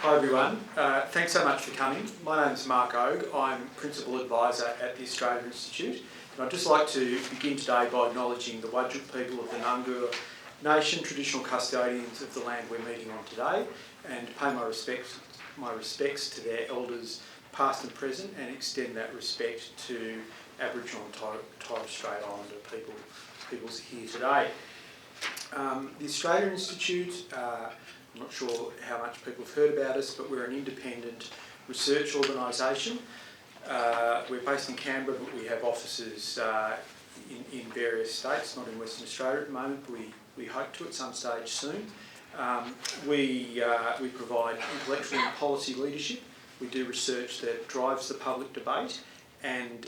Hi everyone, thanks so much for coming. My name is Mark Ogue, I'm Principal Advisor at the Australia Institute, and I'd just like to begin today by acknowledging the Whadjuk people of the Noongar Nation, traditional custodians of the land we're meeting on today, and pay my respects to their elders past and present, and extend that respect to Aboriginal and Torres Strait Islander peoples here today. The Australia Institute, I'm not sure how much people have heard about us, but we're an independent research organisation. We're based in Canberra, but we have offices in various states, not in Western Australia at the moment, but we hope to at some stage soon. We provide intellectual and policy leadership. We do research that drives the public debate and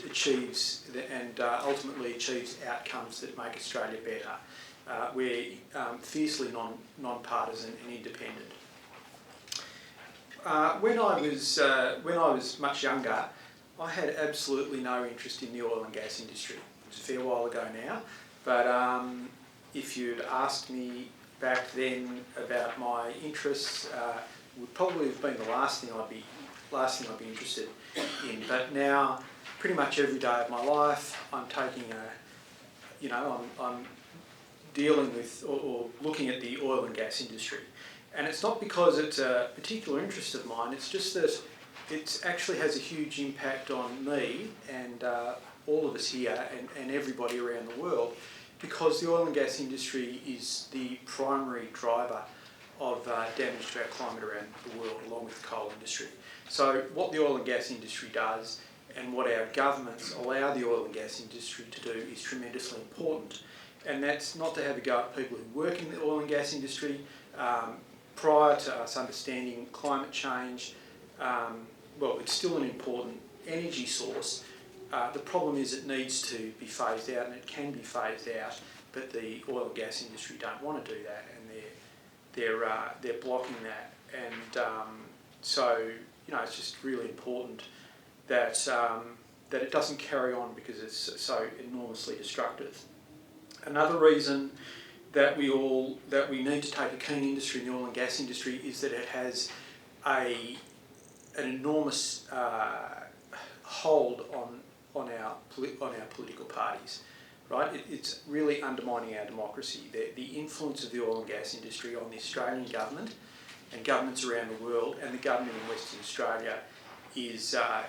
ultimately achieves outcomes that make Australia better. We're fiercely non-partisan and independent. When I was much younger, I had absolutely no interest in the oil and gas industry. It's a fair while ago now, but if you'd asked me back then about my interests, would probably have been the last thing I'd be interested in. But now, pretty much every day of my life, I'm taking I'm dealing with or looking at the oil and gas industry. And it's not because it's a particular interest of mine, it's just that it actually has a huge impact on me and all of us here and everybody around the world, because the oil and gas industry is the primary driver of damage to our climate around the world, along with the coal industry. So what the oil and gas industry does and what our governments allow the oil and gas industry to do is tremendously important. And that's not to have a go at people who work in the oil and gas industry. Prior to us understanding climate change, well, it's still an important energy source. The problem is it needs to be phased out, and it can be phased out, but the oil and gas industry don't want to do that, and they're blocking that. And so it's just really important that that it doesn't carry on because it's so enormously destructive. Another reason that we need to take a keen interest in the oil and gas industry is that it has an enormous hold on our political parties, right? It's really undermining our democracy. The influence of the oil and gas industry on the Australian government and governments around the world, and the government in Western Australia is a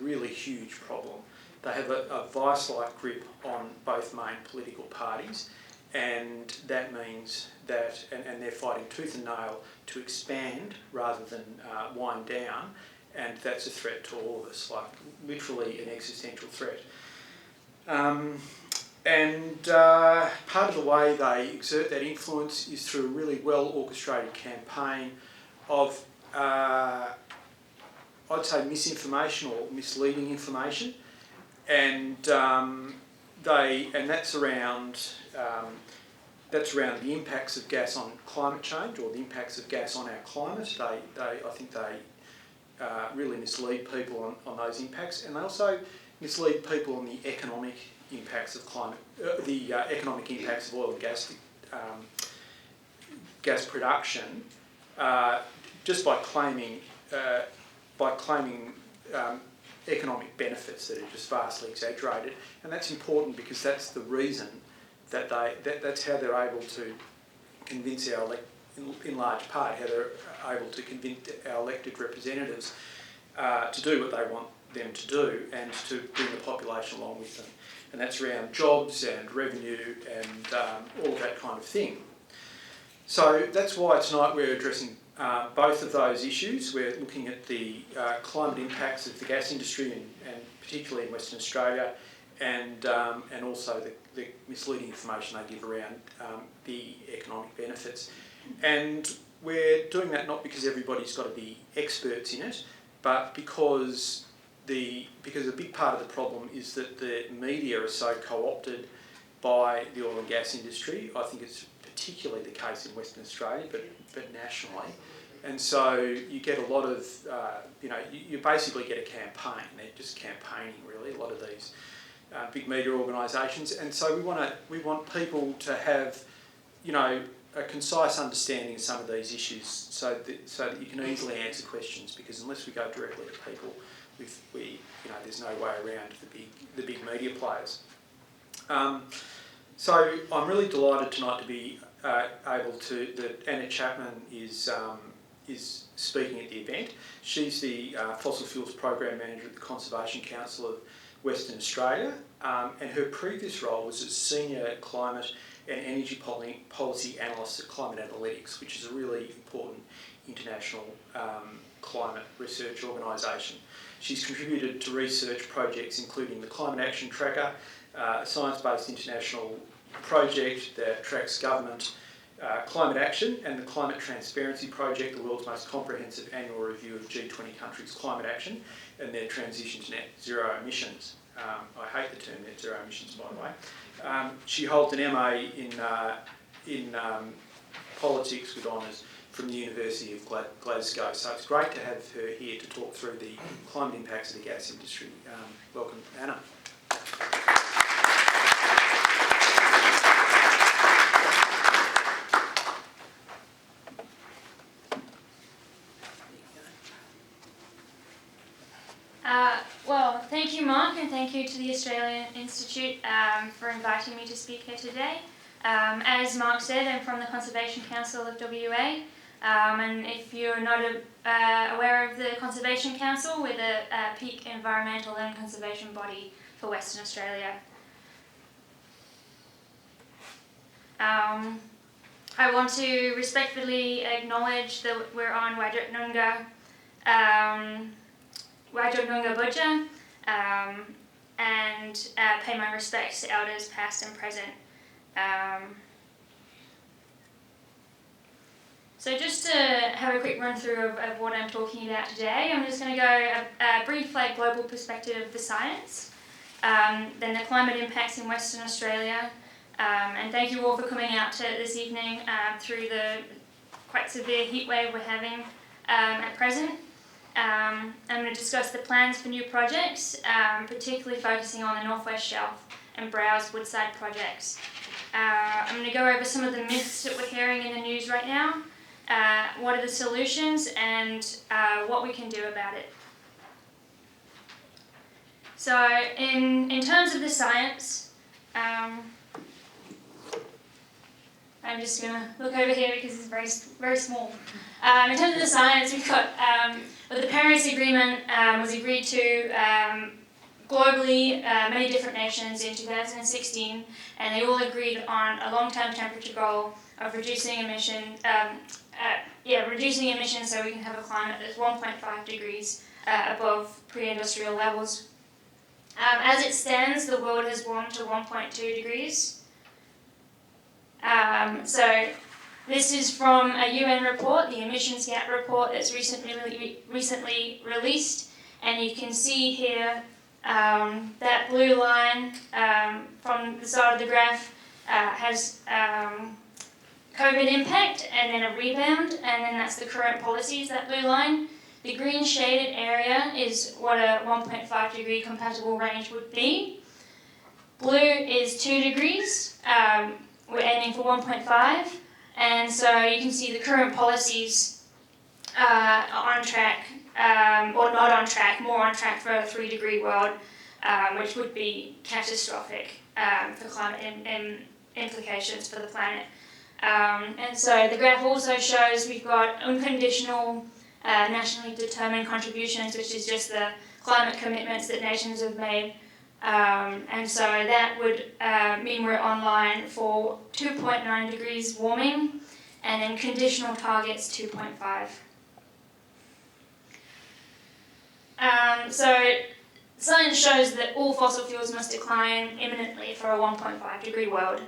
really huge problem. They have a vice-like grip on both main political parties, and that means that, and they're fighting tooth and nail to expand rather than wind down, and that's a threat to all of us, like literally an existential threat. Part of the way they exert that influence is through a really well-orchestrated campaign of, I'd say, misinformation or misleading information. And that's around the impacts of gas on climate change, or the impacts of gas on our climate. I think they really mislead people on those impacts, and they also mislead people on the economic impacts of climate, economic impacts of oil and gas production, just by claiming economic benefits that are just vastly exaggerated. And that's important because that's the reason that's how they're able to convince in large part, how they're able to convince our elected representatives to do what they want them to do and to bring the population along with them. And that's around jobs and revenue and all of that kind of thing. So that's why tonight we're addressing both of those issues. We're looking at the climate impacts of the gas industry and particularly in Western Australia, and also the misleading information they give around the economic benefits. And we're doing that not because everybody's got to be experts in it, but because a big part of the problem is that the media are so co-opted by the oil and gas industry. I think it's particularly the case in Western Australia, but nationally. And so you get a lot of, you basically get a campaign. They're just campaigning, really, a lot of these big media organisations. And so we want people to have, a concise understanding of some of these issues so that you can easily answer questions, because unless we go directly to people, there's no way around the big media players. So I'm really delighted tonight to be that Anna Chapman is speaking at the event. She's the Fossil Fuels Program Manager at the Conservation Council of Western Australia, and her previous role was as Senior Climate and Energy Policy Analyst at Climate Analytics, which is a really important international climate research organisation. She's contributed to research projects including the Climate Action Tracker, a science-based international project that tracks government climate action, and the Climate Transparency Project, the world's most comprehensive annual review of G20 countries' climate action and their transition to net zero emissions. I hate the term net zero emissions, by the way. She holds an MA in politics with honours from the University of Glasgow. So it's great to have her here to talk through the climate impacts of the gas industry. Welcome, Anna. Well, thank you, Mark, and thank you to the Australian Institute for inviting me to speak here today. As Mark said, I'm from the Conservation Council of WA, and if you're not aware of the Conservation Council, we're the peak environmental and conservation body for Western Australia. I want to respectfully acknowledge that we're on Wajak Noongar Budja, and pay my respects to elders past and present. So just to have a quick run through of what I'm talking about today, I'm just going to go a brief global perspective of the science, then the climate impacts in Western Australia, and thank you all for coming out this evening through the quite severe heat wave we're having at present. I'm going to discuss the plans for new projects, particularly focusing on the Northwest Shelf and Browse Woodside projects. I'm going to go over some of the myths that we're hearing in the news right now, what are the solutions, and what we can do about it. So in terms of the science, I'm just going to look over here because it's very, very small. In terms of the science, we've got the Paris Agreement was agreed to globally, many different nations in 2016, and they all agreed on a long-term temperature goal of reducing emissions so we can have a climate that's 1.5 degrees above pre-industrial levels. As it stands, the world has warmed to 1.2 degrees. So this is from a UN report, the Emissions Gap report, that's recently released, and you can see here that blue line from the side of the graph has COVID impact and then a rebound, and then that's the current policies, that blue line. The green shaded area is what a 1.5 degree compatible range would be. Blue is 2 degrees. We're aiming for 1.5, and so you can see the current policies are on track, or not on track, more on track for a 3 degree world, which would be catastrophic for climate implications for the planet. And so the graph also shows we've got unconditional nationally determined contributions, which is just the climate commitments that nations have made. And so that would mean we're online for 2.9 degrees warming, and then conditional targets 2.5. So science shows that all fossil fuels must decline imminently for a 1.5 degree world.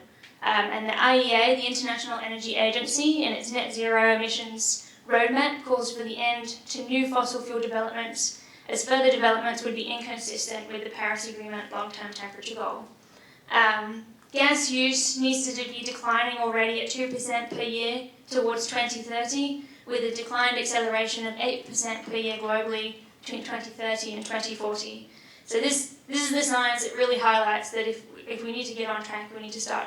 And the IEA, the International Energy Agency, in its net zero emissions roadmap calls for the end to new fossil fuel developments, as further developments would be inconsistent with the Paris Agreement long-term temperature goal. Gas use needs to be declining already at 2% per year towards 2030, with a declined acceleration of 8% per year globally between 2030 and 2040. So this is the science that really highlights that if we need to get on track, we need to start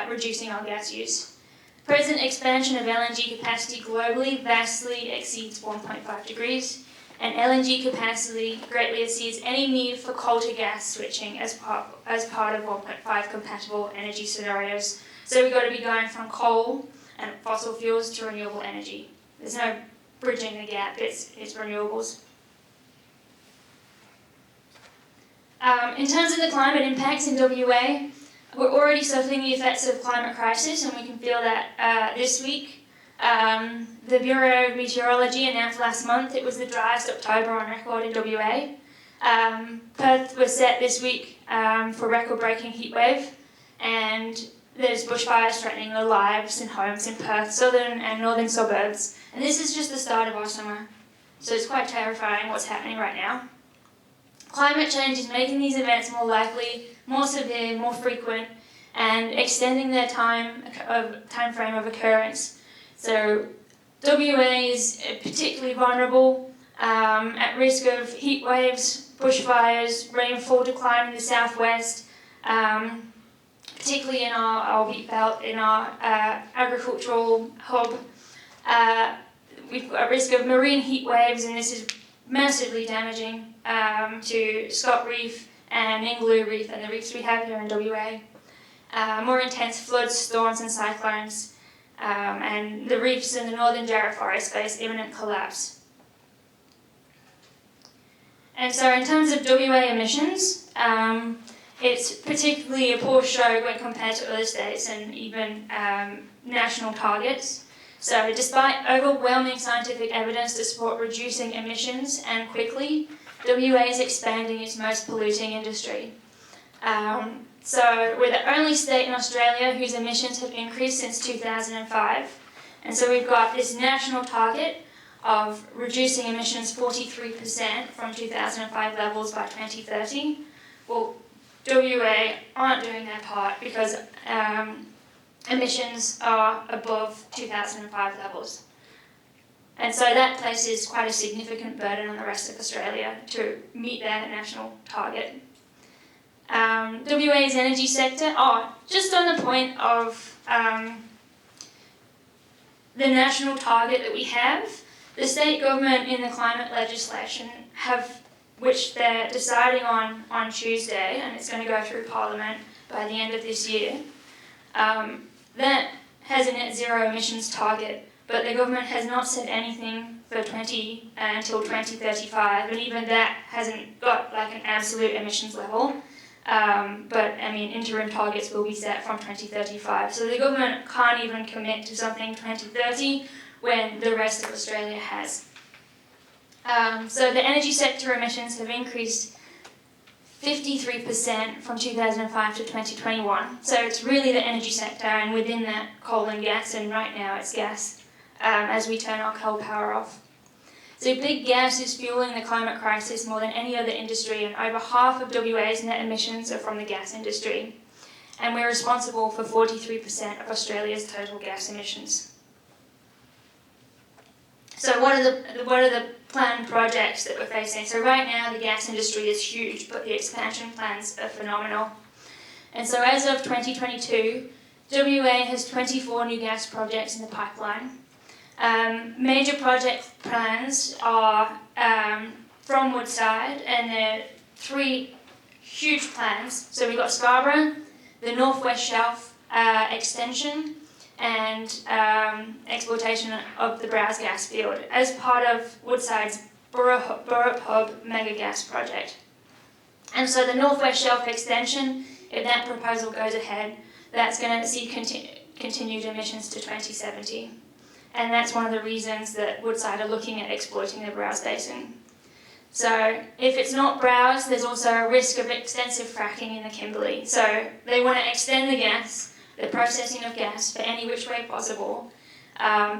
reducing our gas use. Present expansion of LNG capacity globally vastly exceeds 1.5 degrees, and LNG capacity greatly exceeds any need for coal to gas switching as part of 1.5 compatible energy scenarios. So we've got to be going from coal and fossil fuels to renewable energy. There's no bridging the gap, it's renewables. In terms of the climate impacts in WA, we're already suffering the effects of climate crisis, and we can feel that this week. The Bureau of Meteorology announced last month it was the driest October on record in WA. Perth was set this week for record-breaking heatwave, and there's bushfires threatening the lives and homes in Perth's southern and northern suburbs. And this is just the start of our summer, so it's quite terrifying what's happening right now. Climate change is making these events more likely, more severe, more frequent, and extending their time frame of occurrence. So WA is particularly vulnerable, at risk of heat waves, bushfires, rainfall decline in the southwest, particularly in our wheat belt, in our agricultural hub. We've got a risk of marine heat waves, and this is massively damaging to Scott Reef and Ningaloo Reef and the reefs we have here in WA. More intense floods, storms and cyclones, and the reefs in the northern Jarrah Forest face imminent collapse. And so in terms of WA emissions, it's particularly a poor show when compared to other states and even national targets. So despite overwhelming scientific evidence to support reducing emissions and quickly, WA is expanding its most polluting industry. So we're the only state in Australia whose emissions have increased since 2005. And so we've got this national target of reducing emissions 43% from 2005 levels by 2030. Well, WA aren't doing their part because emissions are above 2005 levels. And so that places quite a significant burden on the rest of Australia to meet their national target. WA's energy sector, just on the point of the national target that we have, the state government in the climate legislation which they're deciding on Tuesday, and it's going to go through Parliament by the end of this year, that has a net zero emissions target, but the government has not said anything for until 2035, and even that hasn't got like an absolute emissions level. But I mean, interim targets will be set from 2035. So the government can't even commit to something 2030 when the rest of Australia has. So the energy sector emissions have increased 53% from 2005 to 2021. So it's really the energy sector, and within that, coal and gas, and right now it's gas, as we turn our coal power off. So big gas is fueling the climate crisis more than any other industry, and over half of WA's net emissions are from the gas industry. And we're responsible for 43% of Australia's total gas emissions. So what are the planned projects that we're facing? So right now the gas industry is huge, but the expansion plans are phenomenal. And so as of 2022, WA has 24 new gas projects in the pipeline. Major project plans are from Woodside, and there are 3 huge plans. So we've got Scarborough, the Northwest Shelf extension, and exploitation of the Browse gas field as part of Woodside's Burrup Hub mega gas project. And so the Northwest Shelf extension, if that proposal goes ahead, that's going to see continued emissions to 2070. And that's one of the reasons that Woodside are looking at exploiting the Browse Basin. So if it's not Browse, there's also a risk of extensive fracking in the Kimberley. So they want to extend the processing of gas for any which way possible.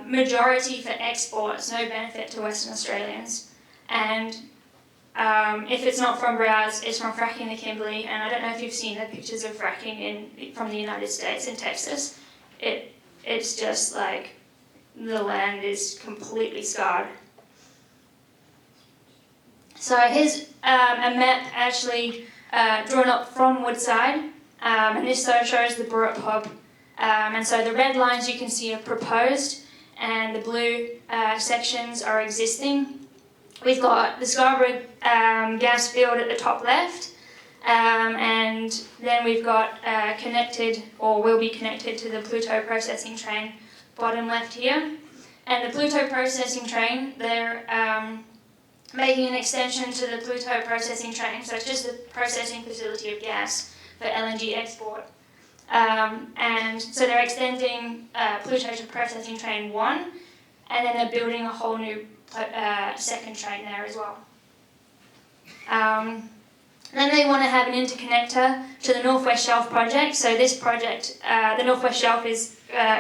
Majority for exports, no benefit to Western Australians. And if it's not from Browse, it's from fracking in the Kimberley. And I don't know if you've seen the pictures of fracking from the United States in Texas. It's just like the land is completely scarred. So here's a map actually drawn up from Woodside and this sort of shows the Burrup hub. And so the red lines you can see are proposed, and the blue sections are existing. We've got the Scarborough gas field at the top left, and then we've got connected, or will be connected to the Pluto processing train, bottom left here. And the Pluto processing train, they're making an extension to the Pluto processing train, so it's just a processing facility of gas for LNG export. And so they're extending Pluto to processing train 1, and then they're building a whole new second train there as well. Then they want to have an interconnector to the North West Shelf project. So this project, the North West Shelf is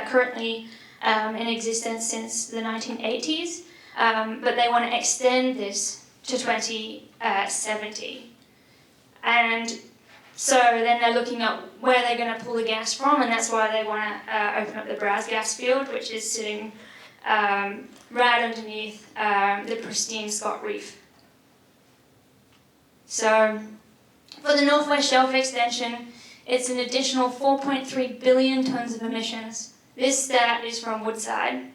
currently in existence since the 1980s, but they want to extend this to 2070. And so then they're looking at where they're going to pull the gas from, and that's why they want to open up the Browse gas field, which is sitting right underneath the pristine Scott Reef. So for the North West Shelf extension, it's an additional 4.3 billion tonnes of emissions. This stat is from Woodside.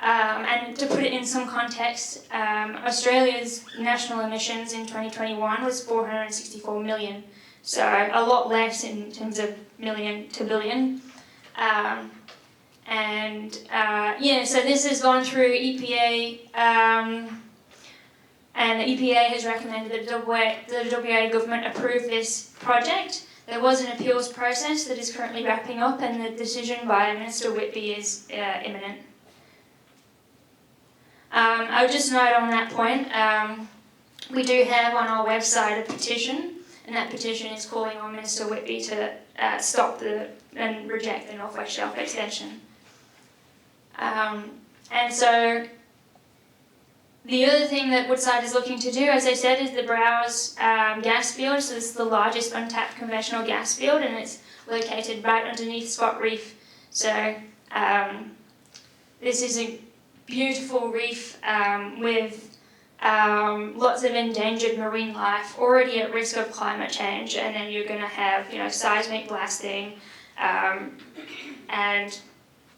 And to put it in some context, Australia's national emissions in 2021 was 464 million. So a lot less in terms of million to billion. So this has gone through EPA, and the EPA has recommended that the WA government approve this project. There was an appeals process that is currently wrapping up, and the decision by Minister Whitby is imminent. I would just note on that point, we do have on our website a petition, and that petition is calling on Minister Whitby to stop and reject the North West Shelf extension. And so the other thing that Woodside is looking to do, as I said, is the Browse gas field. So this is the largest untapped conventional gas field, and it's located right underneath Scott Reef. So this is a beautiful reef with lots of endangered marine life, already at risk of climate change, and then you're going to have, seismic blasting and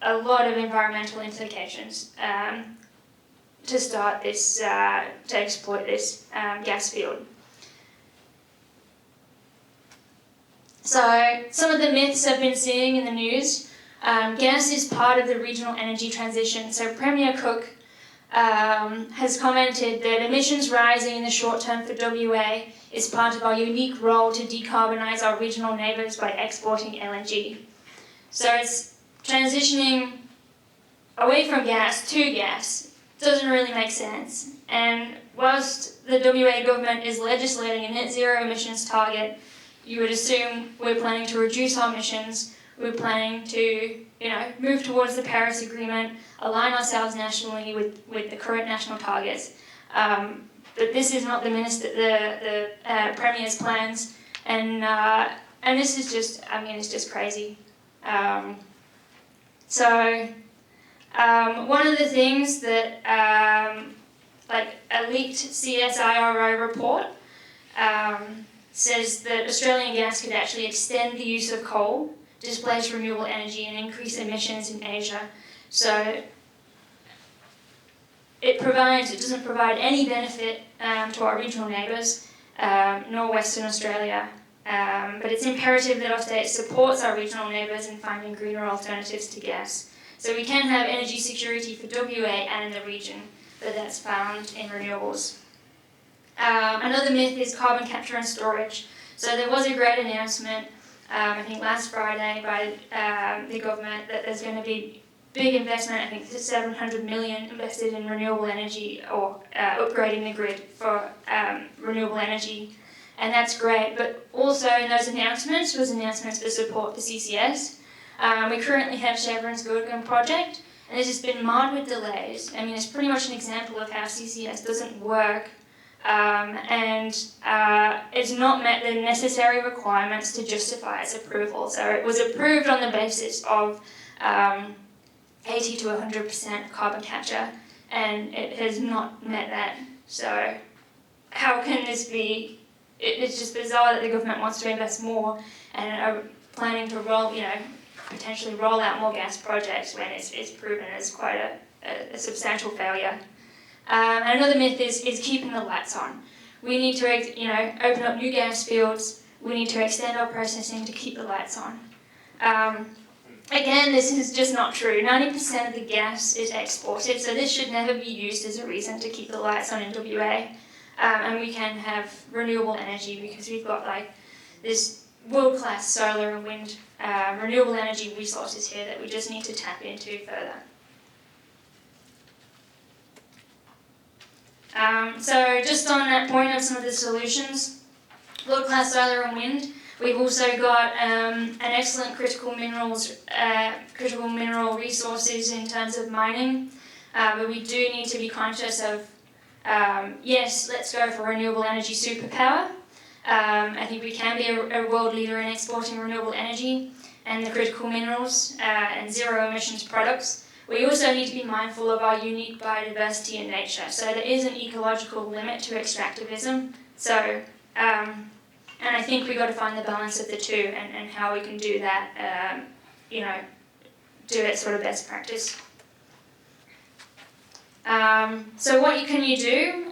a lot of environmental implications to start this, to exploit this gas field. So some of the myths I've been seeing in the news. Gas is part of the regional energy transition. So Premier Cook has commented that emissions rising in the short term for WA is part of our unique role to decarbonise our regional neighbours by exporting LNG. So it's transitioning away from gas to gas. Doesn't really make sense. And whilst the WA government is legislating a net zero emissions target, you would assume we're planning to reduce our emissions, we're planning to move towards the Paris Agreement, align ourselves nationally with the current national targets. But this is not the Premier's plans, and this is just, it's just crazy. One of the things that, a leaked CSIRO report says that Australian gas could actually extend the use of coal, displace renewable energy, and increase emissions in Asia. So it doesn't provide any benefit to our regional neighbours, nor Western Australia. But it's imperative that our state supports our regional neighbours in finding greener alternatives to gas. So we can have energy security for WA and in the region, but that's found in renewables. Another myth is carbon capture and storage. So there was a great announcement, I think last Friday, by the government that there's going to be big investment, I think it's 700 million invested in renewable energy or upgrading the grid for renewable energy. And that's great, but also in those announcements was announcements for support for CCS. We currently have Chevron's Gorgon project, and this has been marred with delays. It's pretty much an example of how CCS doesn't work, and it's not met the necessary requirements to justify its approval. So it was approved on the basis of 80 to 100% carbon capture, and it has not met that. So how can this be? It's just bizarre that the government wants to invest more and planning to potentially roll out more gas projects when it's proven as quite a substantial failure. And another myth is keeping the lights on. We need to open up new gas fields. We need to extend our processing to keep the lights on. Again, this is just not true. 90% of the gas is exported, so this should never be used as a reason to keep the lights on in WA. And we can have renewable energy because we've got this world-class solar and wind renewable energy resources here that we just need to tap into further. So just on that point of some of the solutions, world-class solar and wind, we've also got an excellent critical mineral resources in terms of mining, but we do need to be conscious of, yes, let's go for renewable energy superpower. I think we can be a world leader in exporting renewable energy and the critical minerals and zero emissions products. We also need to be mindful of our unique biodiversity in nature. So there is an ecological limit to extractivism. So, and I think we've got to find the balance of the two and how we can do that, do it sort of best practice. So what can you do?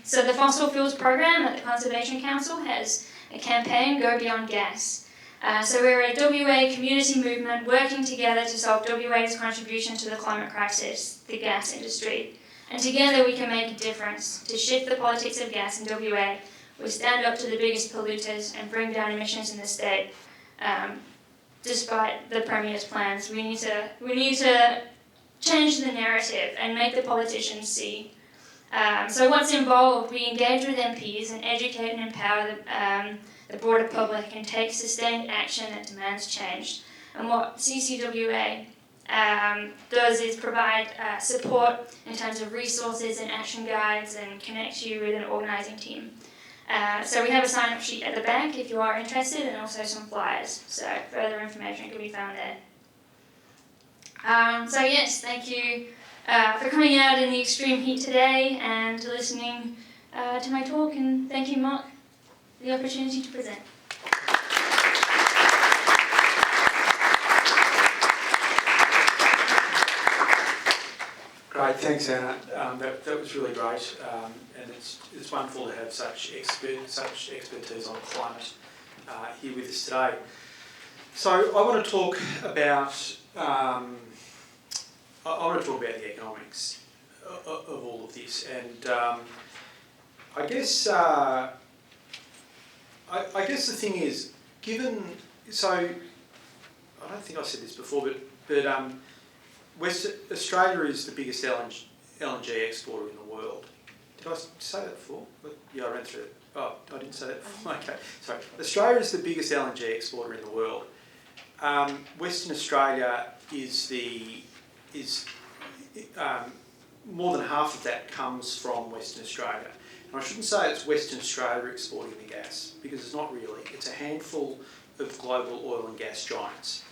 So the Fossil Fuels Program at the Conservation Council has a campaign, Go Beyond Gas. So we're a WA community movement working together to solve WA's contribution to the climate crisis, the gas industry. And together we can make a difference to shift the politics of gas in WA. We stand up to the biggest polluters and bring down emissions in the state. Despite the Premier's plans, we need to change the narrative and make the politicians see. So what's involved? We engage with MPs and educate and empower the broader public and take sustained action that demands change. And what CCWA does is provide support in terms of resources and action guides and connect you with an organising team. So we have a sign-up sheet at the back if you are interested, and also some flyers. So further information can be found there. So yes, thank you for coming out in the extreme heat today and listening to my talk, and thank you, Mark, for the opportunity to present. Great, thanks, Anna. That was really great, and it's wonderful to have such expertise on climate here with us today. So I want to talk about the economics of all of this, and I guess the thing is, I don't think I said this before, but Western Australia is the biggest LNG exporter in the world. Did I say that before? Yeah, I ran through it. Oh, I didn't say that before. Okay, sorry. Australia is the biggest LNG exporter in the world. Western Australia is more than half of that comes from Western Australia. And I shouldn't say it's Western Australia exporting the gas, because it's not really. It's a handful of global oil and gas giants,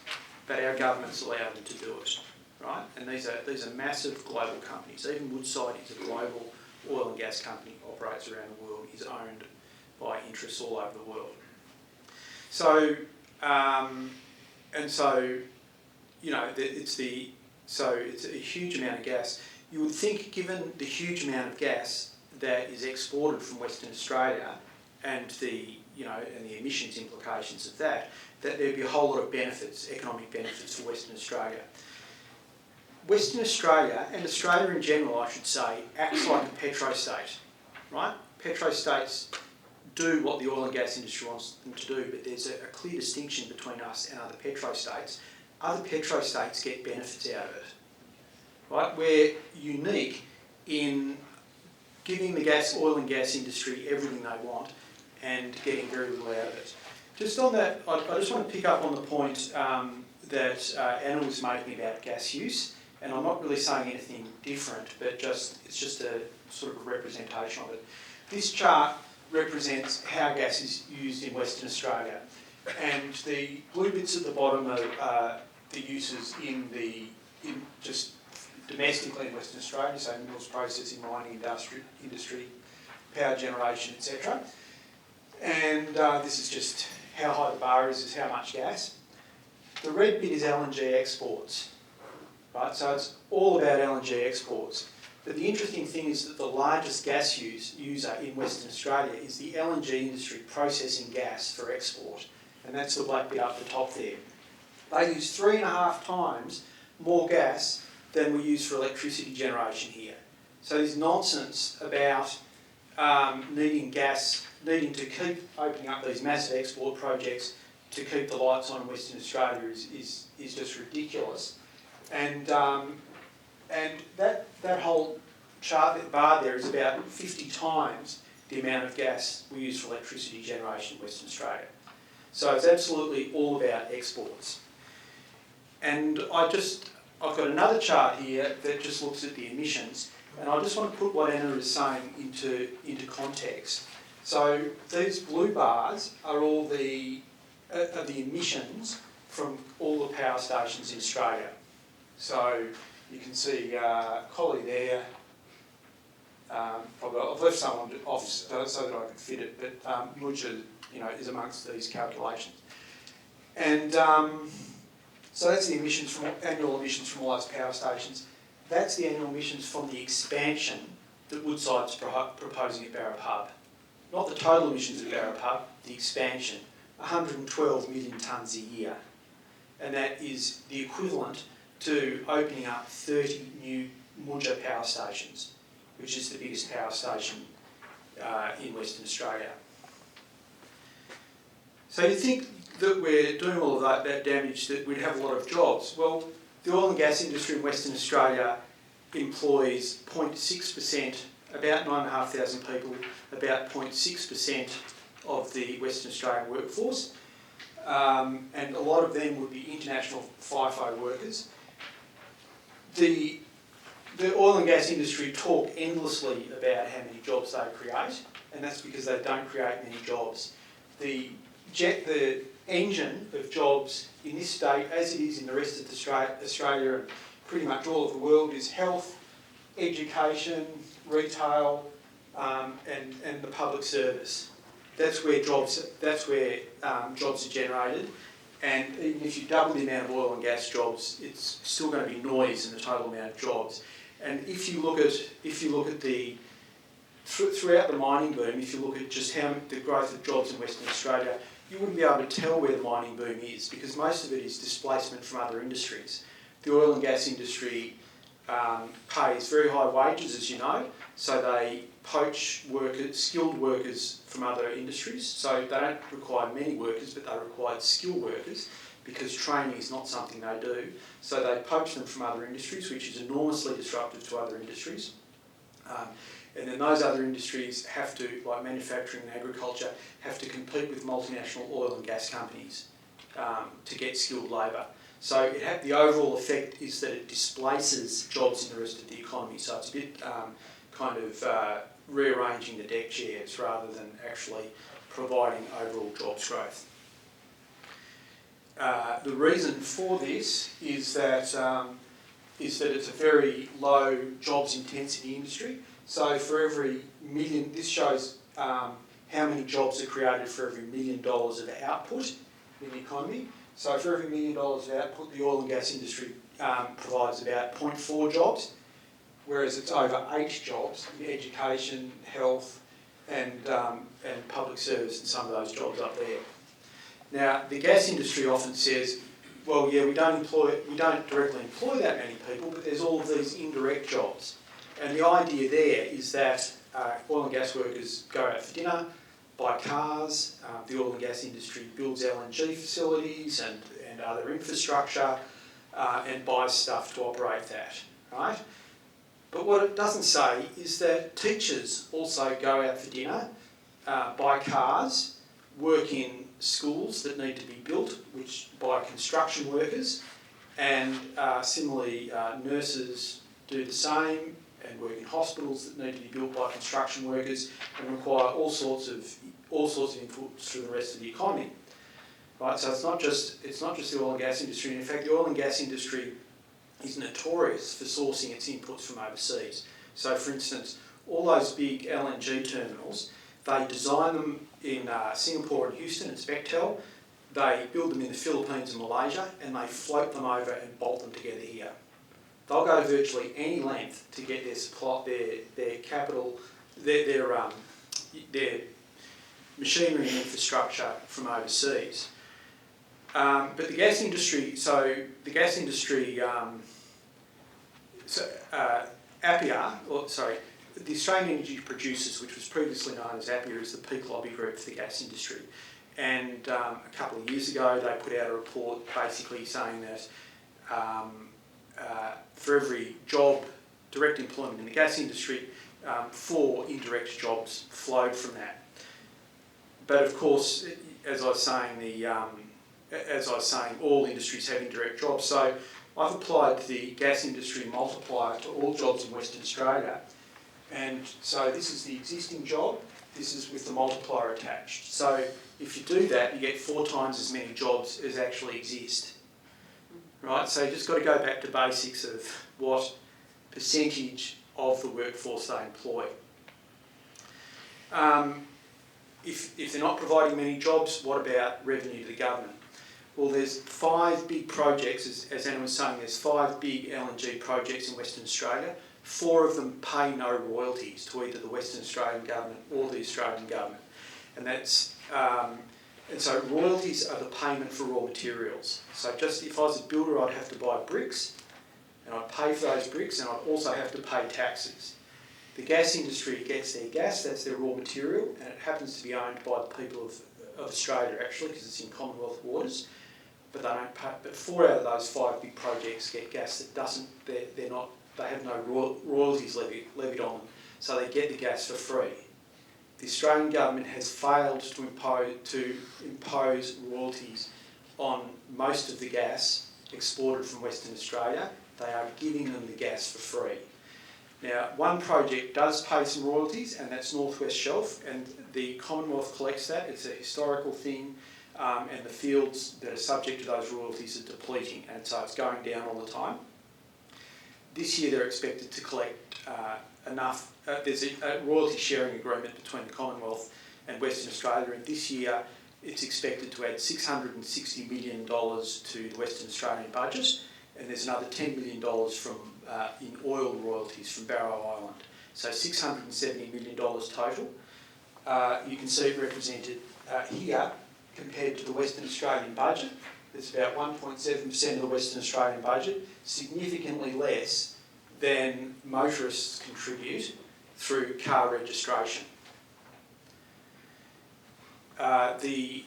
but our government's allowed them to do it, right? And these are massive global companies. Even Woodside is a global oil and gas company, operates around the world, is owned by interests all over the world. So, it's a huge amount of gas. You would think, given the huge amount of gas that is exported from Western Australia and the emissions implications of that there'd be a whole lot of benefits, economic benefits for Western Australia. Western Australia, and Australia in general, I should say, acts like a petrostate, right? Petrostates do what the oil and gas industry wants them to do, but there's a clear distinction between us and other petrostates. Other petrostates get benefits out of it, right? We're unique in giving the oil and gas industry everything they want and getting very little out of it. Just on that, I just want to pick up on the point that Anna was making about gas use, and I'm not really saying anything different, but it's just a sort of a representation of it. This chart represents how gas is used in Western Australia, and the blue bits at the bottom are the uses in just domestically in Western Australia, so minerals processing, mining, industry, power generation, etc. And this is just how high the bar is how much gas. The red bit is LNG exports, right? So it's all about LNG exports. But the interesting thing is that the largest gas user in Western Australia is the LNG industry processing gas for export. And that's the black bit up the top there. They use 3.5 times more gas than we use for electricity generation here. So this nonsense about needing to keep opening up these massive export projects to keep the lights on in Western Australia is just ridiculous. And that whole chart, that bar there, is about 50 times the amount of gas we use for electricity generation in Western Australia. So it's absolutely all about exports. And I've got another chart here that just looks at the emissions, and I just want to put what Anna is saying into context. So these blue bars are all the emissions from all the power stations in Australia. So you can see Collie there. I've left someone off so that I can fit it, but Mudja, is amongst these calculations. And so that's the annual emissions from all those power stations. That's the annual emissions from the expansion that Woodside's proposing at Barra Pub. Not the total emissions at Barra Pub, the expansion, 112 million tonnes a year. And that is the equivalent to opening up 30 new Mudja power stations, which is the biggest power station in Western Australia. So you think that we're doing all of that damage, that we'd have a lot of jobs. Well, the oil and gas industry in Western Australia employs 0.6%, about 9,500 people, about 0.6% of the Western Australian workforce. And a lot of them would be international FIFO workers. The oil and gas industry talk endlessly about how many jobs they create, and that's because they don't create many jobs. The engine of jobs in this state, as it is in the rest of Australia and pretty much all of the world, is health, education, retail, and the public service. That's where jobs are generated. And even if you double the amount of oil and gas jobs, it's still going to be noise in the total amount of jobs. And if you look at throughout the mining boom, if you look at just how the growth of jobs in Western Australia, you wouldn't be able to tell where the mining boom is, because most of it is displacement from other industries. The oil and gas industry pays very high wages, as you know, so they poach skilled workers from other industries. So they don't require many workers, but they require skilled workers, because training is not something they do. So they poach them from other industries, which is enormously disruptive to other industries. And then those other industries have to, like manufacturing and agriculture, have to compete with multinational oil and gas companies to get skilled labour. So the overall effect is that it displaces jobs in the rest of the economy. So it's a bit rearranging the deck chairs rather than actually providing overall jobs growth. The reason for this is that it's a very low jobs intensity industry. So for every million, this shows how many jobs are created for every $1 million of output in the economy. So for every $1 million of output, the oil and gas industry provides about 0.4 jobs, whereas it's over 8 jobs in education, health, and public service, and some of those jobs up there. Now, the gas industry often says, well, yeah, we don't directly employ that many people, but there's all of these indirect jobs. And the idea there is that oil and gas workers go out for dinner, buy cars, the oil and gas industry builds LNG facilities and other infrastructure, and buys stuff to operate that, right? But what it doesn't say is that teachers also go out for dinner, buy cars, work in schools that need to be built, which by construction workers, and similarly nurses do the same and work in hospitals that need to be built by construction workers and require all sorts of inputs through the rest of the economy. Right, so it's not just the oil and gas industry. In fact, the oil and gas industry is notorious for sourcing its inputs from overseas. So, for instance, all those big LNG terminals, They design them in Singapore and Houston, it's Bechtel. They build them in the Philippines and Malaysia, and they float them over and bolt them together here. They'll go to virtually any length to get their supply, their capital, their machinery and infrastructure from overseas. But the gas industry, the Australian Energy Producers, which was previously known as APPIA, is the peak lobby group for the gas industry. And a couple of years ago, they put out a report basically saying that for every job, direct employment in the gas industry, 4 indirect jobs flowed from that. But of course, as I was saying, all industries have indirect jobs. So I've applied the gas industry multiplier to all jobs in Western Australia. And so this is the existing job, this is with the multiplier attached. So if you do that, you get 4 times as many jobs as actually exist. Right, so you just got to go back to basics of what percentage of the workforce they employ. If they're not providing many jobs, what about revenue to the government? Well, there's 5 big projects, as Anna was saying, there's 5 big LNG projects in Western Australia. 4 of them pay no royalties to either the Western Australian government or the Australian government. And that's and so royalties are the payment for raw materials. So just if I was a builder, I'd have to buy bricks, and I'd pay for those bricks, and I'd also have to pay taxes. The gas industry gets their gas, that's their raw material, and it happens to be owned by the people of Australia actually, because it's in Commonwealth waters. But they don't pay. But 4 out of those 5 big projects get gas that doesn't. They have no royalties levied on them, so they get the gas for free. The Australian government has failed to impose royalties on most of the gas exported from Western Australia. They are giving them the gas for free. Now, one project does pay some royalties, and that's North West Shelf, and the Commonwealth collects that. It's a historical thing, and the fields that are subject to those royalties are depleting, and so it's going down all the time. This year they're expected to collect enough. There's a royalty sharing agreement between the Commonwealth and Western Australia, and this year it's expected to add $660 million to the Western Australian budget, and there's another $10 million from in oil royalties from Barrow Island. So $670 million total. You can see it represented here compared to the Western Australian budget. It's about 1.7% of the Western Australian budget, significantly less than motorists contribute through car registration. The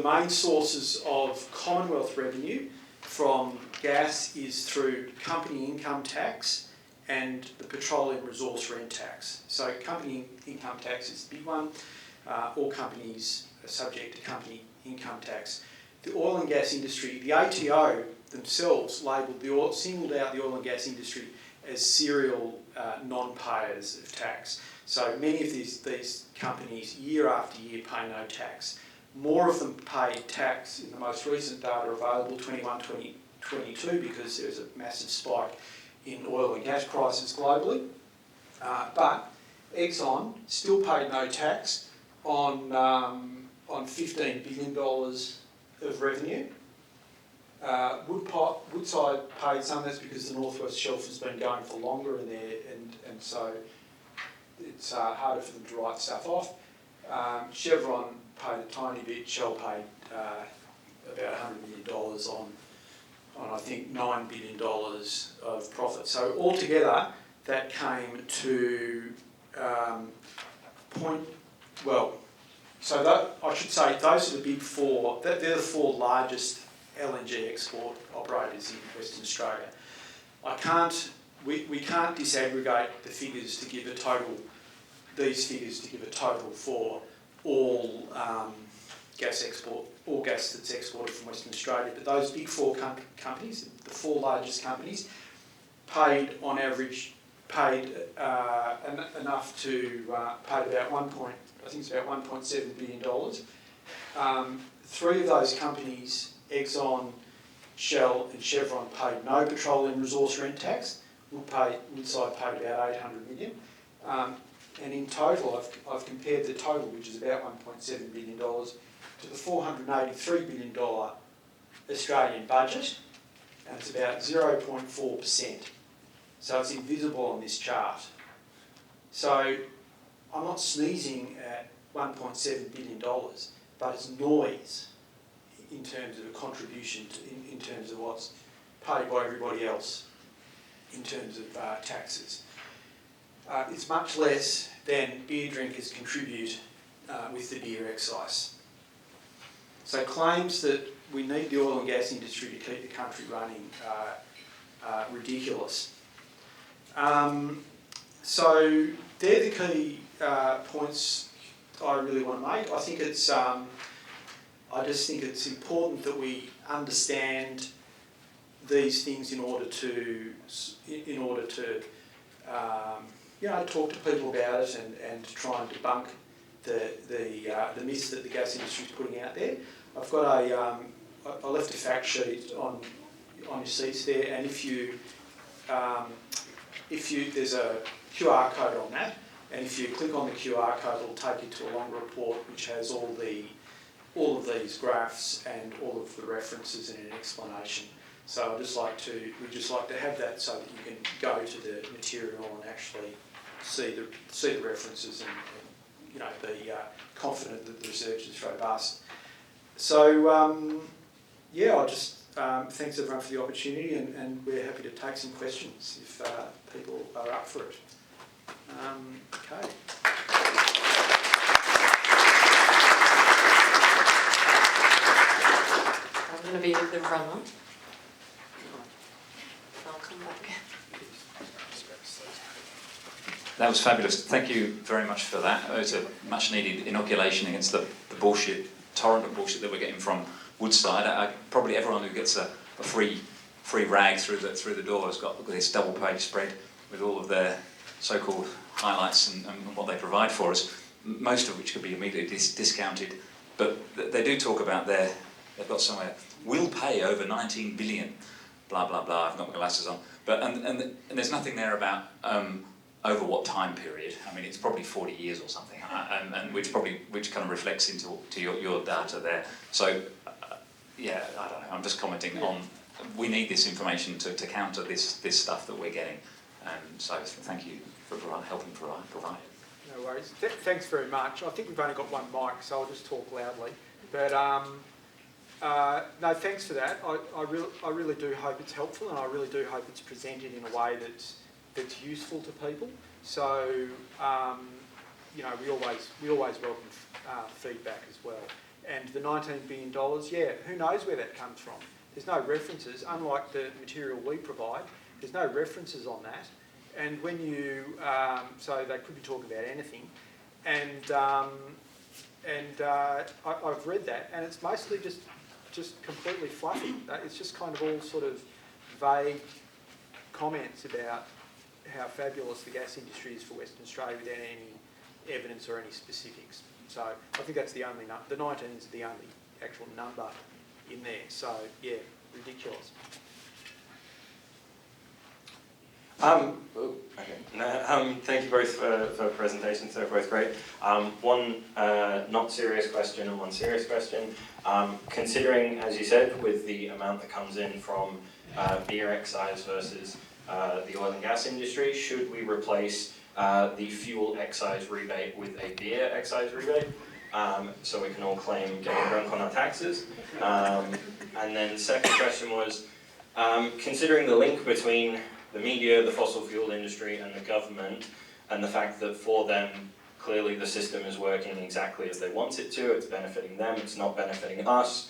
main sources of Commonwealth revenue from gas is through company income tax and the petroleum resource rent tax. So company income tax is the big one. All companies are subject to company income tax. The oil and gas industry, the ATO themselves singled out the oil and gas industry as serial non-payers of tax. So many of these companies, year after year, pay no tax. More of them paid tax in the most recent data available, 21-22, because there was a massive spike in oil and gas prices globally. But Exxon still paid no tax on $15 billion of revenue. Woodside paid some. That's because the North West Shelf has been going for longer, and so it's harder for them to write stuff off. Chevron paid a tiny bit. Shell paid about $100 million on I think $9 billion of profit. So altogether, that came to I should say those are the big 4. They're the 4 largest LNG export operators in Western Australia. We can't disaggregate the figures to give a total. These figures to give a total for all gas that's exported from Western Australia. But those big 4 companies, the 4 largest companies, paid on average enough to pay about $1.7 billion. 3 of those companies, Exxon, Shell and Chevron, paid no petroleum resource rent tax. Woodside paid about $800 million. And in total, I've compared the total, which is about $1.7 billion, to the $483 billion Australian budget, and it's about 0.4%. So it's invisible on this chart. So I'm not sneezing at $1.7 billion, but it's noise in terms of a contribution, in terms of what's paid by everybody else in terms of taxes. It's much less than beer drinkers contribute with the beer excise. So claims that we need the oil and gas industry to keep the country running are ridiculous. So they're the key points I really want to make. I think it's, I just think it's important that we understand these things in order to talk to people about it and to try and debunk the myths that the gas industry is putting out there. I've got I left a fact sheet on your seats there, and if you there's a QR code on that, and if you click on the QR code, it'll take you to a longer report which has all of these graphs and all of the references and an explanation. So we'd just like to have that so that you can go to the material and actually see the references and be confident that the research is robust. So I'll just thanks everyone for the opportunity, and we're happy to take some questions if people are up for it. Okay. I'm going to be the runner. I'll come back. That was fabulous. Thank you very much for that. It was a much needed inoculation against the bullshit, torrent of bullshit that we're getting from Woodside. Probably everyone who gets a free rag through the door has got this double page spread with all of their so-called highlights and what they provide for us, most of which could be immediately discounted. But they do talk about they've got somewhere, we'll pay over 19 billion, blah, blah, blah. I've got my glasses on. But and there's nothing there about over what time period. I mean, it's probably 40 years or something, and which kind of reflects into your data there. So, I don't know. I'm just commenting on. We need this information to counter this stuff that we're getting, and so thank you for helping provide. No worries. Thanks very much. I think we've only got one mic, so I'll just talk loudly. But no, thanks for that. I really do hope it's helpful, and I really do hope it's presented in a way that's useful to people. So we always welcome feedback as well. And the $19 billion, who knows where that comes from? There's no references, unlike the material we provide. There's no references on that. And when you so they could be talking about anything. And I've read that, and it's mostly just completely fluffy. It's just kind of all sort of vague comments about how fabulous the gas industry is for Western Australia without any evidence or any specifics. So I think that's the only the 19 is the only actual number in there. So yeah, ridiculous. Thank you both for presentations. They're both great. One not serious question and one serious question. Considering, as you said, with the amount that comes in from beer excise versus the oil and gas industry, should we replace the fuel excise rebate with a beer excise rebate? So we can all claim getting drunk on our taxes. And then the second question was, considering the link between the media, the fossil fuel industry and the government, and the fact that for them, clearly the system is working exactly as they want it to, it's benefiting them, it's not benefiting us,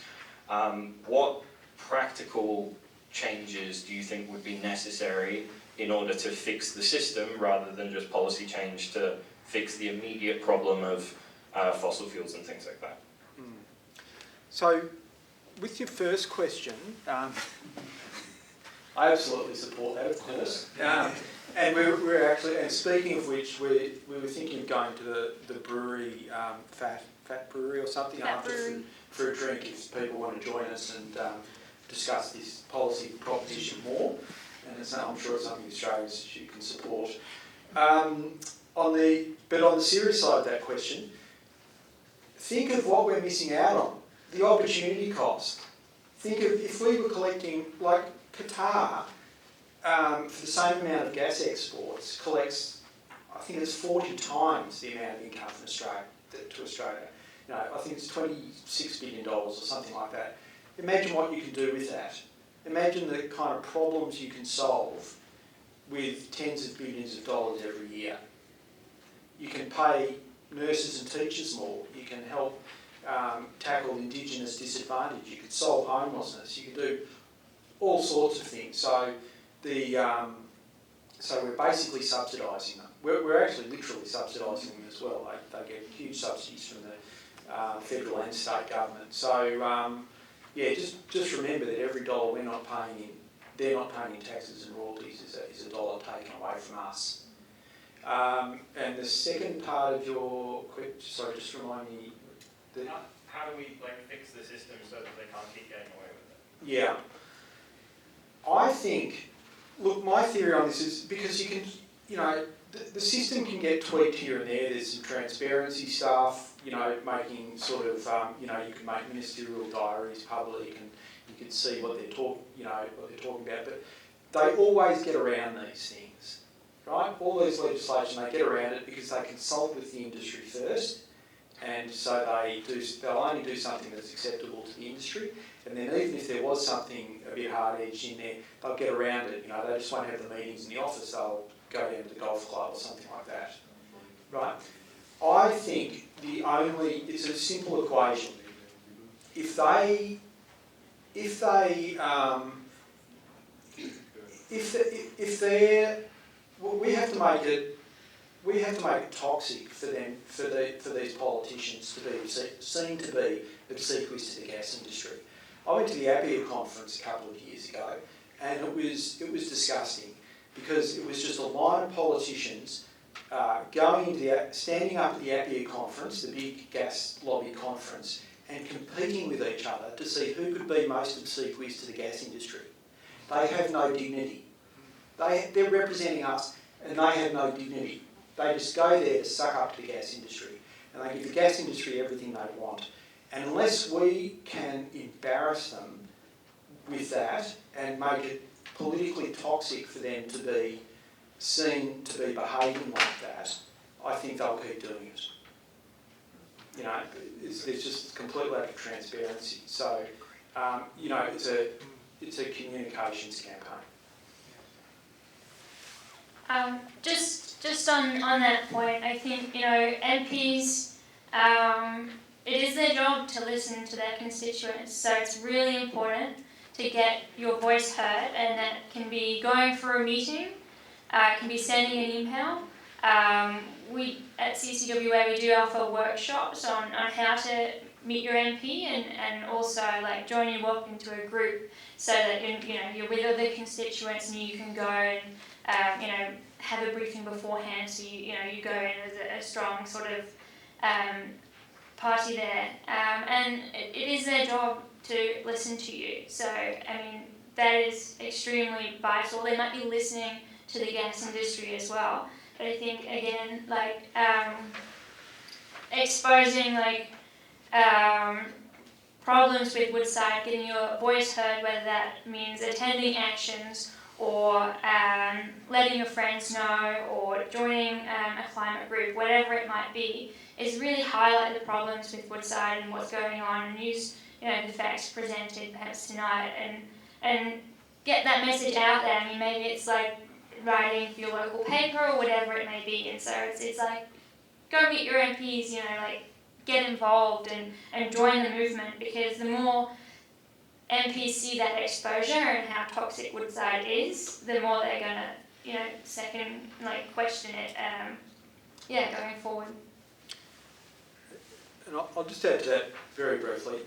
what practical changes do you think would be necessary in order to fix the system rather than just policy change to fix the immediate problem of fossil fuels and things like that? So, with your first question, I absolutely support that, of course. And we're actually, and speaking of which, we were thinking of going to the brewery, Fat Brewery or something after for a drink if people want to join us and discuss this policy proposition more. And I'm sure it's something Australia's Institute can support. On the serious side of that question, think of what we're missing out on, the opportunity cost. Think of if we were collecting, like Qatar, for the same amount of gas exports, collects, I think it's 40 times the amount of income from Australia to Australia. You know, I think it's $26 billion or something like that. Imagine what you can do with that. Imagine the kind of problems you can solve with tens of billions of dollars every year. You can pay nurses and teachers more. You can help tackle Indigenous disadvantage. You could solve homelessness. You could do all sorts of things. So so we're basically subsidising them. We're actually literally subsidising them as well. They get huge subsidies from the federal and state government. So yeah, just remember that every dollar we're not paying in, they're not paying in taxes and royalties is a dollar taken away from us. And the second part of your question, sorry, just remind me. How do we fix the system so that they can't keep getting away with it? Yeah. I think, look, my theory on this is because you can, you know, the system can get tweaked here and there. There's some transparency stuff, you know, making sort of, you know, you can make ministerial diaries public and you can see what they're talking about. But they always get around these things, right? All these legislation, they get around it because they consult with the industry first. And so they'll only do something that's acceptable to the industry. And then even if there was something a bit hard-edged in there, they'll get around it. You know, they just won't have the meetings in the office. They'll go down to the golf club or something like that, right? I think it's a simple equation. If we have to make it toxic for them, for these politicians to be seen to be obsequious to the gas industry. I went to the APIA conference a couple of years ago, and it was disgusting because it was just a line of politicians standing up at the APIA conference, the big gas lobby conference, and competing with each other to see who could be most obsequious to the gas industry. They have no dignity. They're representing us, and they have no dignity. They just go there to suck up to the gas industry, and they give the gas industry everything they want. And unless we can embarrass them with that and make it politically toxic for them to be seen to be behaving like that, I think they'll keep doing it. You know, there's just a complete lack of transparency. So, you know, it's a communications campaign. Just on that point, I think, you know, MPs, it is their job to listen to their constituents, so it's really important to get your voice heard, and that can be going for a meeting, can be sending an email. We at CCWA, we do offer workshops on how to meet your MP and also like join your walk into a group so that you're with other constituents and you can go and have a briefing beforehand, so you go in as a strong sort of party there, and it is their job to listen to you. So I mean that is extremely vital. They might be listening to the gas industry as well, but I think again exposing problems with Woodside, getting your voice heard, whether that means attending actions or letting your friends know or joining a climate group, whatever it might be, is really highlight the problems with Woodside and what's going on, and use the facts presented perhaps tonight and get that message out there. I mean, maybe it's like writing for your local paper or whatever it may be, and so it's like go meet your MPs, get involved and join the movement, because the more MPs see that exposure and how toxic Woodside is, the more they're gonna, question it, going forward. And I'll just add to that very briefly,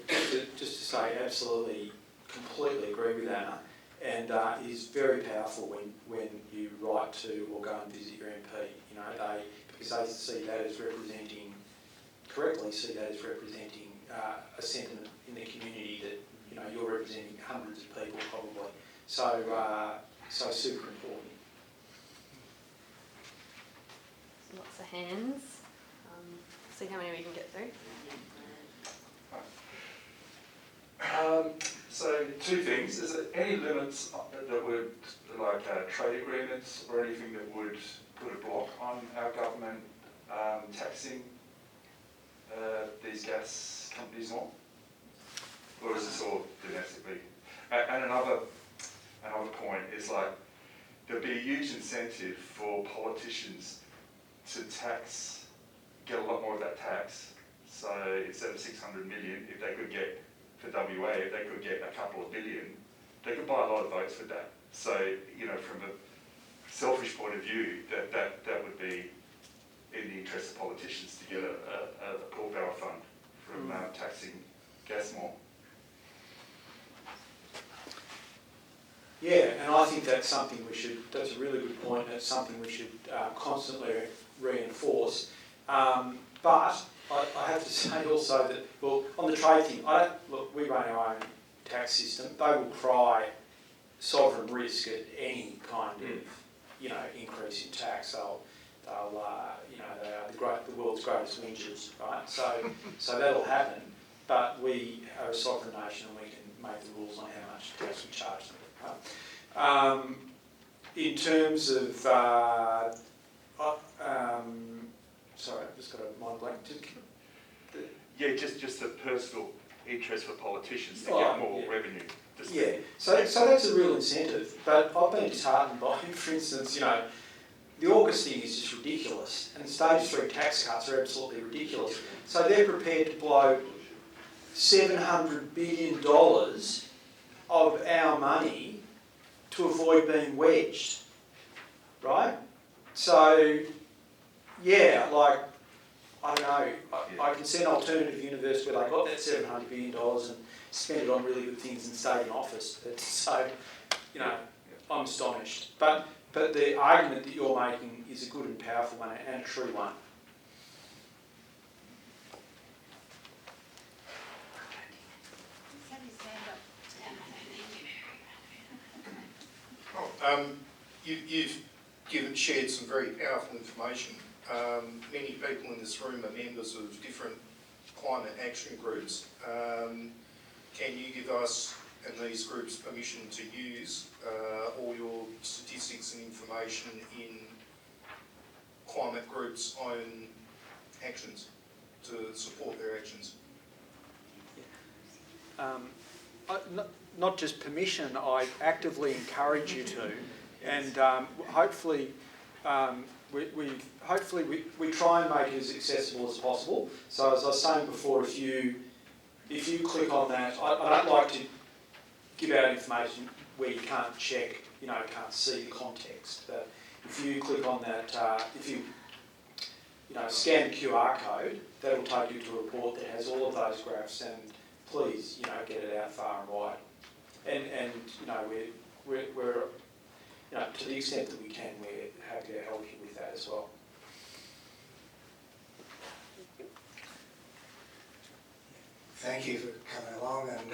just to say absolutely, completely agree with Anna, and it is very powerful when you write to or go and visit your MP, because they see that as representing a sentiment in the community that you're representing hundreds of people probably. So super important. hands. See how many we can get through. So two things. Is there any limits that would, like trade agreements or anything that would put a block on our government taxing these gas companies more? Or is this all domestically? And another point is like, there'd be a huge incentive for politicians to get a lot more of that tax. So instead of 600 million, if they could get, for WA, if they could get a couple of billion, they could buy a lot of votes with that. So, you know, from a selfish point of view, that would be in the interest of politicians to get a poor power fund from taxing gas more. Yeah, and I think that's something that's a really good point, that's something we should constantly reinforce. But I have to say also that, well, on the trade thing, look, we run our own tax system. They will cry sovereign risk at any kind of, increase in tax. They'll they are the world's greatest whingers, right? So that'll happen. But we are a sovereign nation and we can make the rules on how much tax we charge them. Right? In terms of, sorry, I've just got a mind blank. Yeah, just the personal interest for politicians to get more revenue. Yeah, so that's a real incentive. But I've been disheartened by, for instance, the August thing is just ridiculous, and stage 3 tax cuts are absolutely ridiculous. So they're prepared to blow $700 billion of our money to avoid being wedged, right? So, yeah, like, I don't know, I can see an alternative universe where they got that $700 billion and spent it on really good things and stayed in office. So, I'm astonished. But the argument that you're making is a good and powerful one and a true one. You've shared some very powerful information. Many people in this room are members of different climate action groups. Can you give us and these groups permission to use all your statistics and information in climate groups' own actions to support their actions? Not just permission, I actively encourage you to, and hopefully we try and make it as accessible as possible. So as I was saying before, if you click on that, I don't like to give out information where you can't check, can't see the context. But if you click on that, if you scan the QR code, that'll take you to a report that has all of those graphs, and please, get it out far and wide. And we're to the extent that we can, we're happy to help you with that as well. Thank you for coming along and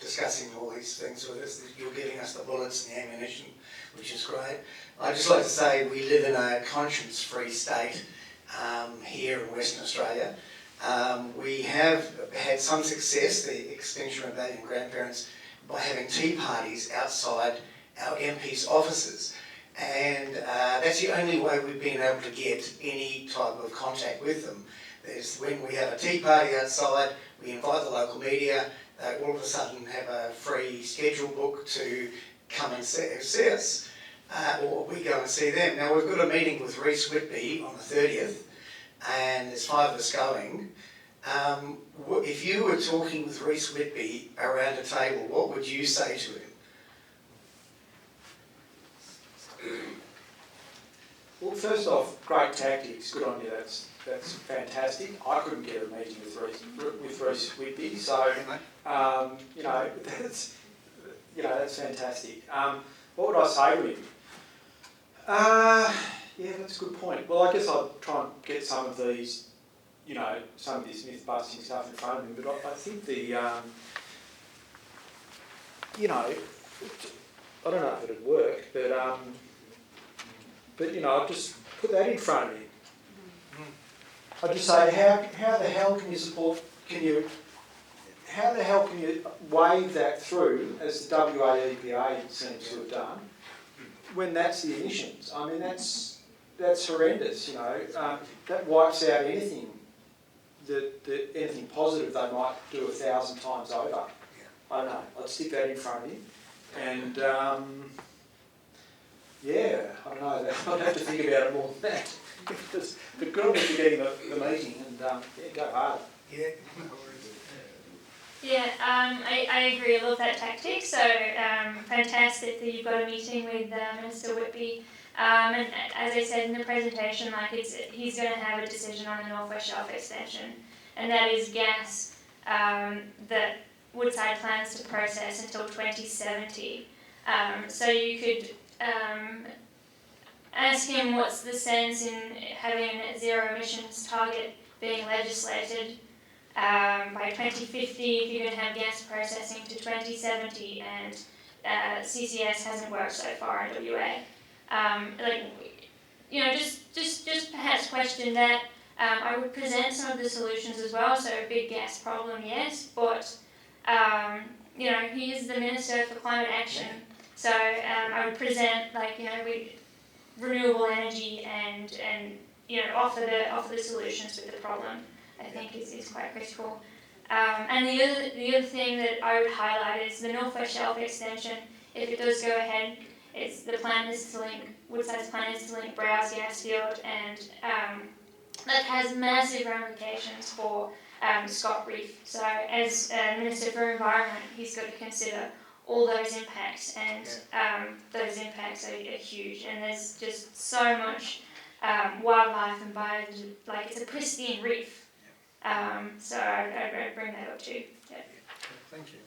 discussing all these things with us. You're giving us the bullets and the ammunition, which is great. I'd just like to say we live in a conscience-free state here in Western Australia. We have had some success, the Extinction Rebellion grandparents, by having tea parties outside our MPs' offices. And that's the only way we've been able to get any type of contact with them. There's when we have a tea party outside, we invite the local media, they all of a sudden have a free schedule book to come and see us, or we go and see them. Now we've got a meeting with Reece Whitby on the 30th, and there's 5 of us going. If you were talking with Reece Whitby around a table, what would you say to him? Well, first off, great tactics, good on you, that's fantastic. I couldn't get a meeting with Reece Whitby, so, that's fantastic. What would I say to him? Yeah, that's a good point. Well, I guess I'd try and get some of these, some of this myth-busting stuff in front of him, but I think I don't know if it'd work, but I'd just put that in front of him. I just say, how the hell can you wave that through, as the WA EPA seems to have done, when that's the emissions? I mean, that's horrendous, you know. That wipes out anything anything positive they might do 1,000 times over. I don't know, I'd stick that in front of you. And yeah, I don't know, I'd have to think about it more than that. But good on you for getting the meeting, and yeah, go hard. Yeah. Yeah, I agree. I love that tactic. So fantastic that you've got a meeting with Minister Whitby. And as I said in the presentation, like he's going to have a decision on the North West Shelf extension, and that is gas that Woodside plans to process until 2070. So you could ask him what's the sense in having a net zero emissions target being legislated by 2050 if you're going to have gas processing to 2070, and CCS hasn't worked so far in WA. Just perhaps question that. I would present some of the solutions as well. So a big gas problem, yes, but he is the Minister for Climate Action. So I would present renewable energy and offer the solutions with the problem. I think is quite critical. And the other thing that I would highlight is the North West Shelf extension. If it does go ahead, Woodside's plan is to link Browse gas field, and that has massive ramifications for Scott Reef. So as Minister for Environment, he's got to consider all those impacts, and those impacts are huge. And there's just so much wildlife and biodiversity, it's a pristine reef. So I'd bring that up too. Yeah. Thank you.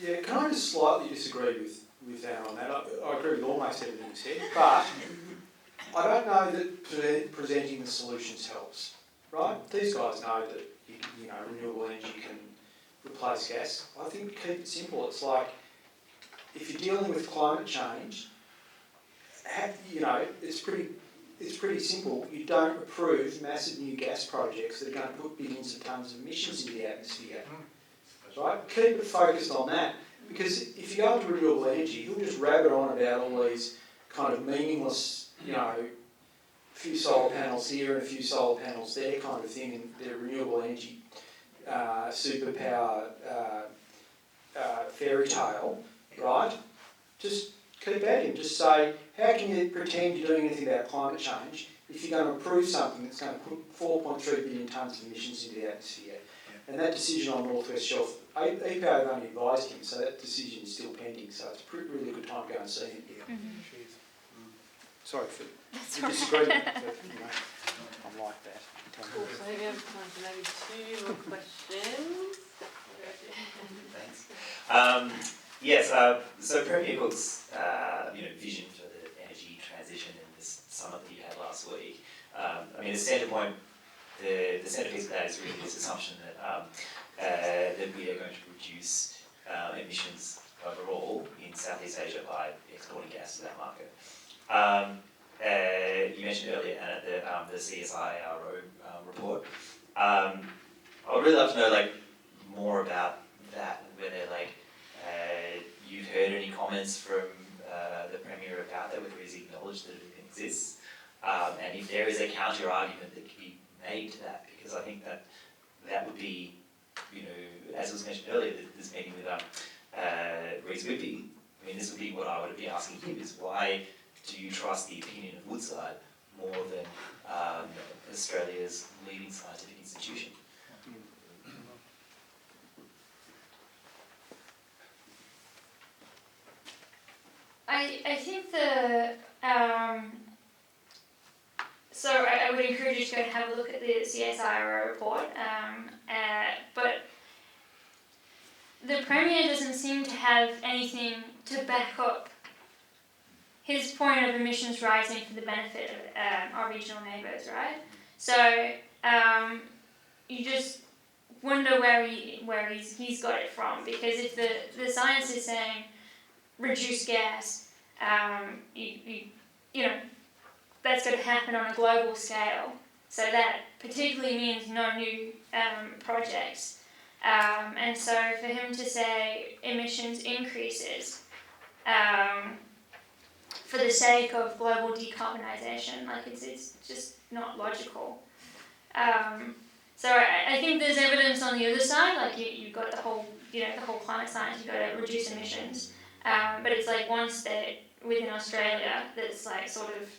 Yeah, can I just slightly disagree with Anna on that? I agree with almost everything you said, but I don't know that presenting the solutions helps, right? These guys know that renewable energy can replace gas. I think keep it simple. It's like, if you're dealing with climate change, it's pretty simple. You don't approve massive new gas projects that are going to put billions of tonnes of emissions into the atmosphere. Right? Keep it focused on that. Because if you go into renewable energy, you'll just rabbit on about all these kind of meaningless, a few solar panels here and a few solar panels there kind of thing, and the renewable energy superpower fairy tale, right? Just keep at him. Just say, how can you pretend you're doing anything about climate change if you're going to approve something that's going to put 4.3 billion tonnes of emissions into the atmosphere? And that decision on North West Shelf, EPA have only advised him, so that decision is still pending, so it's a really good time to go and see him. Yeah. Sorry for disagreeing, but I'm like that. Cool, so maybe we have time for maybe 2 more questions. Thanks. Yes, so Premier Cook's vision for the energy transition in this summit that you had last week. The centrepiece of that is really this assumption that we are going to reduce emissions overall in Southeast Asia by exporting gas to that market. You mentioned earlier, Anna, the CSIRO report. I would really love to know more about that, and whether you've heard any comments from the Premier about that, whether he's acknowledged that it exists, and if there is a counter argument that could be made to that, because I think that would be, as was mentioned earlier, this meeting with Reece Whitby, this would be what I would be asking him, is why do you trust the opinion of Woodside more than Australia's leading scientific institution? I think so I would encourage you to go and have a look at the CSIRO report, but the Premier doesn't seem to have anything to back up his point of emissions rising for the benefit of our regional neighbours, right? So you just wonder where he's got it from, because if the science is saying reduce gas, that's going to happen on a global scale. So that particularly means no new projects. And so for him to say emissions increases for the sake of global decarbonisation, like it's just not logical. So I think there's evidence on the other side, like you've got the whole climate science, you've got to reduce emissions. But it's like one state within Australia that's like sort of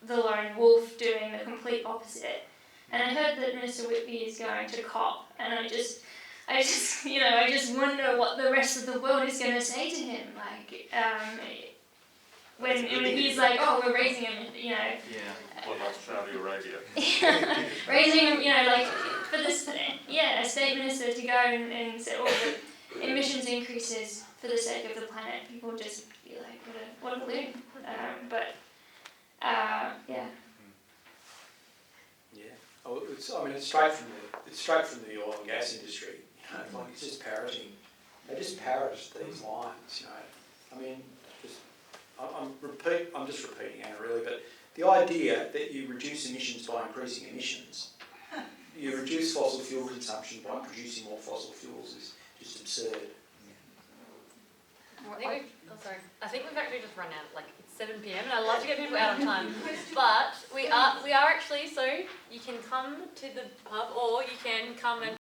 the lone wolf doing the complete opposite. And I heard that Minister Whitby is going to COP, and I just wonder what the rest of the world is going to say to him. Like, when he's like, oh, we're raising him, Yeah. What about Saudi Arabia? raising him, like for this, a state minister to go and say, oh, the emissions increases for the sake of the planet. People would just be like, what a balloon. Yeah. Yeah. Oh, it's straight from the oil and gas industry. Like it's just parroting. They just parrot these lines. I mean, I'm just repeating Anna really, but the idea that you reduce emissions by increasing emissions, you reduce fossil fuel consumption by producing more fossil fuels is just absurd. I think we've actually just run out. Like it's 7 p.m. and I love to get people out on time, but we are actually, so you can come to the pub or you can come and